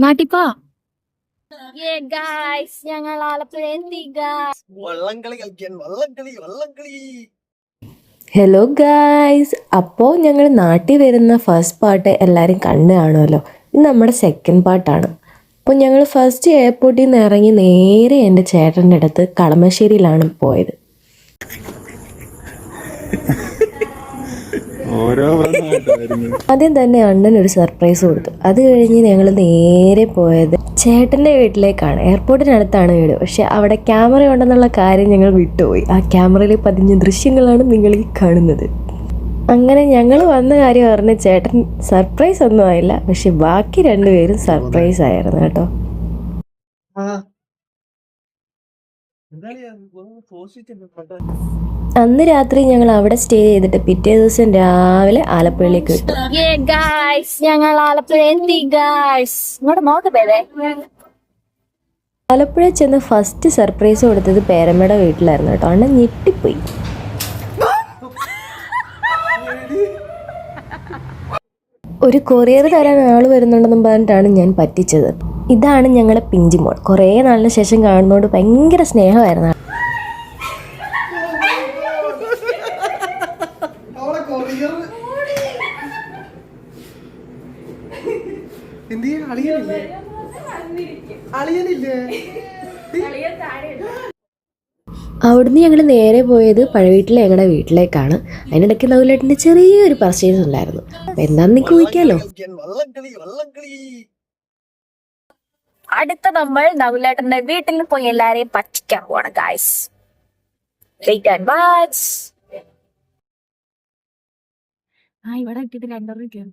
നാട്ടിപ്പാ ഞങ്ങൾ ആലപ്പുഴ വള്ളംകളി കളിക്കാൻ വള്ളംകളി. ഹലോ ഗായ്സ്, അപ്പോൾ ഞങ്ങൾ നാട്ടിൽ വരുന്ന ഫസ്റ്റ് പാർട്ട് എല്ലാവരും കണ്ടു കാണുമല്ലോ. ഇത് നമ്മുടെ സെക്കൻഡ് പാർട്ടാണ്. അപ്പോൾ ഞങ്ങൾ ഫസ്റ്റ് എയർപോർട്ടിൽ നിന്ന് ഇറങ്ങി നേരെ എൻ്റെ ചേട്ടൻ്റെ അടുത്ത് കളമശ്ശേരിയിലാണ് പോയത്. ആദ്യം തന്നെ അണ്ണൻ ഒരു സർപ്രൈസ് കൊടുത്തു. അത് കഴിഞ്ഞ് ഞങ്ങൾ നേരെ പോയത് ചേട്ടൻ്റെ വീട്ടിലേക്കാണ്. എയർപോർട്ടിനടുത്താണ് വീട്, പക്ഷെ അവിടെ ക്യാമറ ഉണ്ടെന്നുള്ള കാര്യം ഞങ്ങൾ വിട്ടുപോയി. ആ ക്യാമറയിൽ പതിഞ്ഞ ദൃശ്യങ്ങളാണ് നിങ്ങൾ ഈ കാണുന്നത്. അങ്ങനെ ഞങ്ങൾ വന്ന കാര്യം പറഞ്ഞ ചേട്ടൻ സർപ്രൈസ് ഒന്നും ആയില്ല, പക്ഷെ ബാക്കി രണ്ടുപേരും സർപ്രൈസ് ആയിരുന്നു കേട്ടോ. അന്ന് രാത്രി ഞങ്ങൾ അവിടെ സ്റ്റേ ചെയ്തിട്ട് പിറ്റേ ദിവസം രാവിലെ ആലപ്പുഴയിലേക്ക് വിട്ടു. ഞങ്ങൾ ആലപ്പുഴ ആലപ്പുഴ ചെന്ന് ഫസ്റ്റ് സർപ്രൈസ് കൊടുത്തത് പേരമ്മയുടെ വീട്ടിലായിരുന്നു കേട്ടോ. അണ്ണൻ ഞെട്ടിപ്പോയി. ഒരു കൊറിയർ തരാൻ ആൾ വരുന്നുണ്ടെന്നും പറഞ്ഞിട്ടാണ് ഞാൻ പറ്റിച്ചത്. ഇതാണ് ഞങ്ങളുടെ പിഞ്ചിമോൾ. കുറേ നാളിന് ശേഷം കാണുന്നതുകൊണ്ട് ഭയങ്കര സ്നേഹമായിരുന്നു. അവിടുന്ന് ഞങ്ങൾ നേരെ പോയത് പഴവീട്ടിലെ ഞങ്ങളുടെ വീട്ടിലേക്കാണ്. അതിനിടയ്ക്ക് നൗലേട്ടൻ്റെ ചെറിയൊരു പർച്ചേസ് ഉണ്ടായിരുന്നു. അപ്പം എന്താണെന്ന് നിങ്ങൾക്ക് ചോദിക്കാമല്ലോ. അടുത്ത നമ്മൾ നവുലേട്ടന്റെ വീട്ടിൽ പോയി എല്ലാരെയും പറ്റിക്കാൻ പോവാണ് ഗായ്സ്. ഇവിടെ ഇട്ടിട്ട് രണ്ടോറും കേറി.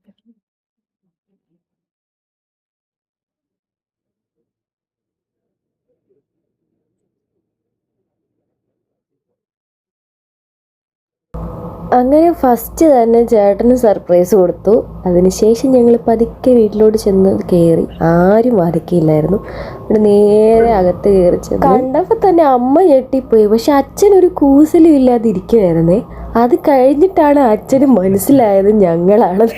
അങ്ങനെ ഫസ്റ്റ് തന്നെ ചേട്ടന് സർപ്രൈസ് കൊടുത്തു. അതിനുശേഷം ഞങ്ങൾ പതുക്കെ വീട്ടിലോട്ട് ചെന്ന് കയറി. ആരും വരക്കില്ലായിരുന്നു. ഇവിടെ നേരെ അകത്ത് കയറി ചെന്ന് കണ്ടപ്പോൾ തന്നെ അമ്മ ഞെട്ടിപ്പോയി. പക്ഷെ അച്ഛനൊരു കൂസലും ഇല്ലാതിരിക്കുമായിരുന്നേ. അത് കഴിഞ്ഞിട്ടാണ് അച്ഛന് മനസ്സിലായത് ഞങ്ങളാണത്.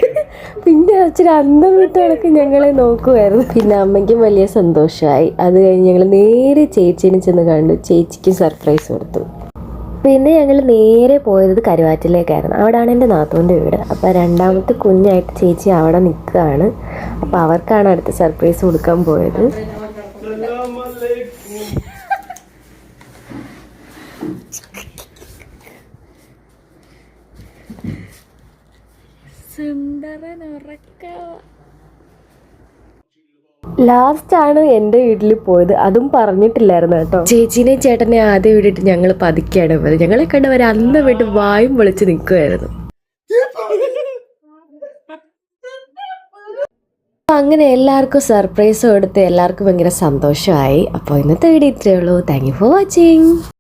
പിന്നെ അച്ഛൻ അന്തം വിട്ട് കണക്ക് ഞങ്ങളെ നോക്കുമായിരുന്നു. പിന്നെ അമ്മയ്ക്കും വലിയ സന്തോഷമായി. അത് കഴിഞ്ഞ് ഞങ്ങൾ നേരെ ചേച്ചീനെ ചെന്ന് കണ്ടു. ചേച്ചിക്ക് സർപ്രൈസ് കൊടുത്തു. പിന്നെ ഞങ്ങൾ നേരെ പോയത് കരുവാറ്റിലേക്കായിരുന്നു. അവിടെയാണ് എൻ്റെ നാത്തൂൻ്റെ വീട്. അപ്പോൾ രണ്ടാമത്തെ കുഞ്ഞായിട്ട് ചേച്ചി അവിടെ നിൽക്കുകയാണ്. അപ്പോൾ അവർക്കാണ് അടുത്ത സർപ്രൈസ് കൊടുക്കാൻ പോയത്. ലാസ്റ്റാണ് എൻ്റെ വീട്ടിൽ പോയത്. അതും പറഞ്ഞിട്ടില്ലായിരുന്നു കേട്ടോ. ചേച്ചീനെയും ചേട്ടനെ ആദ്യം വിട്ടിട്ട് ഞങ്ങൾ പതുക്കെയാണ് പോയത്. ഞങ്ങളെ കണ്ടവർ അന്ന് വിട്ട് വായും പൊളിച്ച് നിൽക്കുമായിരുന്നു. അങ്ങനെ എല്ലാവർക്കും സർപ്രൈസ് കൊടുത്ത് എല്ലാവർക്കും ഭയങ്കര സന്തോഷമായി. അപ്പോൾ ഇന്നത്തെ വീഡിയോ ഇത്രയേ ഉള്ളൂ. Thank you for watching.